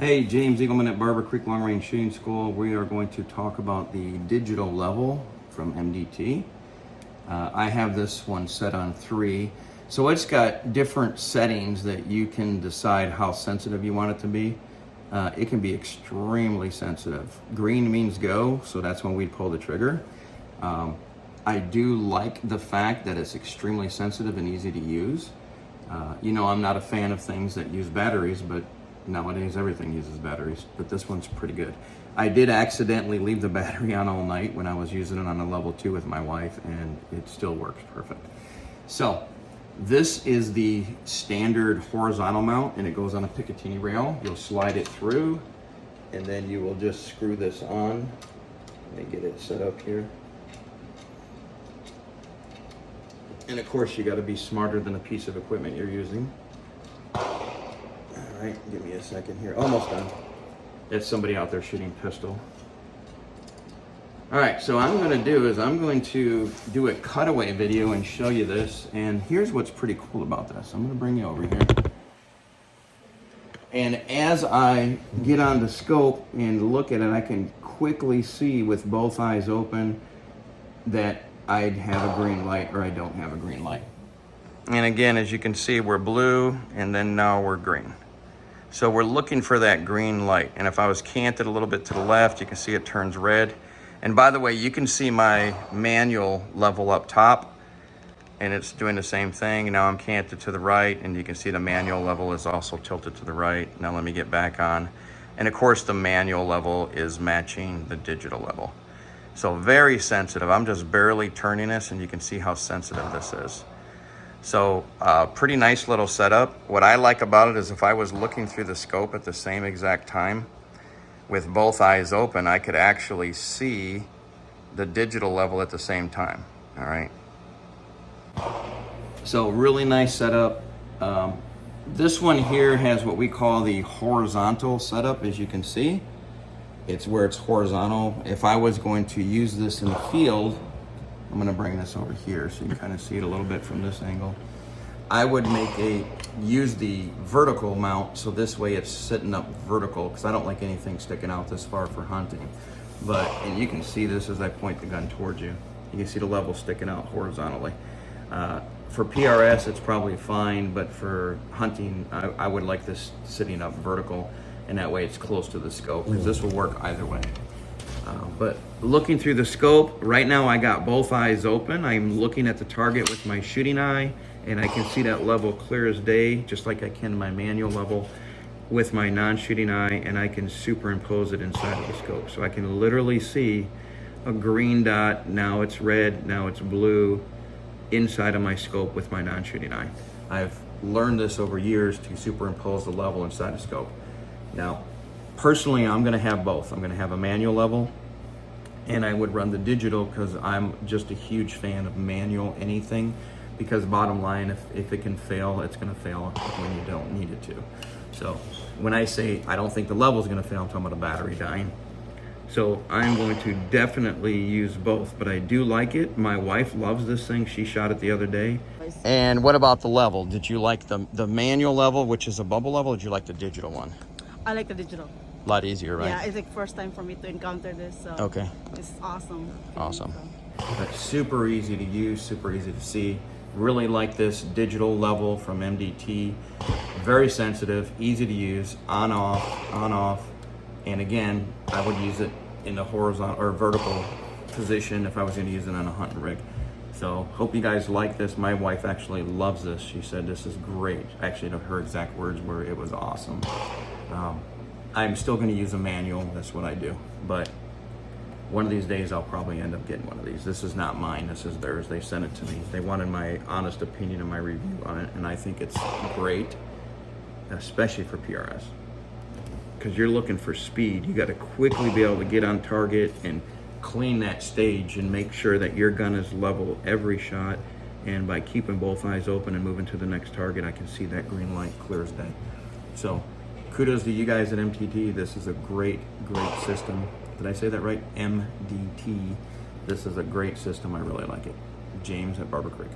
Hey, James Eagleman at Barber Creek Long Range Shooting School. We are going to talk about the digital level from MDT. I have this one set on 3. So it's got different settings that you can decide how sensitive you want it to be. It can be extremely sensitive. Green means go, so that's when we pull the trigger. I do like the fact that it's extremely sensitive and easy to use. I'm not a fan of things that use batteries, but nowadays everything uses batteries, but this one's pretty good. I did accidentally leave the battery on all night when I was using it on a level 2 with my wife, and it still works perfect. So this is the standard horizontal mount, and it goes on a Picatinny rail. You'll slide it through, and then you will just screw this on. Let me get it set up here. And of course, you got to be smarter than a piece of equipment you're using. All right, give me a second here. Almost done. It's somebody out there shooting pistol. All right, so what I'm going to do is I'm going to do a cutaway video and show you this. And here's what's pretty cool about this. I'm going to bring you over here. And as I get on the scope and look at it, I can quickly see with both eyes open that I'd have a green light or I don't have a green light. And again, as you can see, we're blue and then now we're green. So we're looking for that green light. And if I was canted a little bit to the left, you can see it turns red. And by the way, you can see my manual level up top, and it's doing the same thing. Now I'm canted to the right, and you can see the manual level is also tilted to the right. Now let me get back on. And of course, the manual level is matching the digital level. So very sensitive. I'm just barely turning this, and you can see how sensitive this is. So pretty nice little setup. What I like about it is if I was looking through the scope at the same exact time with both eyes open, I could actually see the digital level at the same time. All right. So really nice setup. This one here has what we call the horizontal setup, as you can see. It's where it's horizontal. If I was going to use this in the field, I'm gonna bring this over here so you can kind of see it a little bit from this angle. I would use the vertical mount, so this way it's sitting up vertical, because I don't like anything sticking out this far for hunting. And you can see this as I point the gun towards you. You can see the level sticking out horizontally. For PRS, it's probably fine, but for hunting, I would like this sitting up vertical, and that way it's close to the scope, because this will work either way. But looking through the scope, right now I got both eyes open. I'm looking at the target with my shooting eye, and I can see that level clear as day, just like I can my manual level with my non-shooting eye, and I can superimpose it inside of the scope. So I can literally see a green dot, now it's red, now it's blue, inside of my scope with my non-shooting eye. I've learned this over years to superimpose the level inside the scope. Now, personally, I'm gonna have both. I'm gonna have a manual level, and I would run the digital because I'm just a huge fan of manual anything, because bottom line, if it can fail, it's gonna fail when you don't need it to. So when I say I don't think the level is gonna fail, I'm talking about a battery dying. So I'm going to definitely use both, but I do like it. My wife loves this thing. She shot it the other day. And what about the level? Did you like the manual level, which is a bubble level, or did you like the digital one? I like the digital. A lot easier, right? Yeah, it's like first time for me to encounter this, so okay. It's awesome. Awesome. But super easy to use, super easy to see. Really like this digital level from MDT. Very sensitive, easy to use, on off. And again, I would use it in the horizontal or vertical position if I was going to use it on a hunting rig. So hope you guys like this. My wife actually loves this. She said this is great. Actually, her exact words were, it was awesome. I'm still going to use a manual. That's what I do. But one of these days, I'll probably end up getting one of these. This is not mine. This is theirs. They sent it to me. They wanted my honest opinion and my review on it, and I think it's great, especially for PRS. Because you're looking for speed. You got to quickly be able to get on target and clean that stage and make sure that your gun is level every shot. And by keeping both eyes open and moving to the next target, I can see that green light clear as day. So kudos to you guys at MDT. This is a great system. Did I say that right? MDT. This is a great system. I really like it. James at Barber Creek.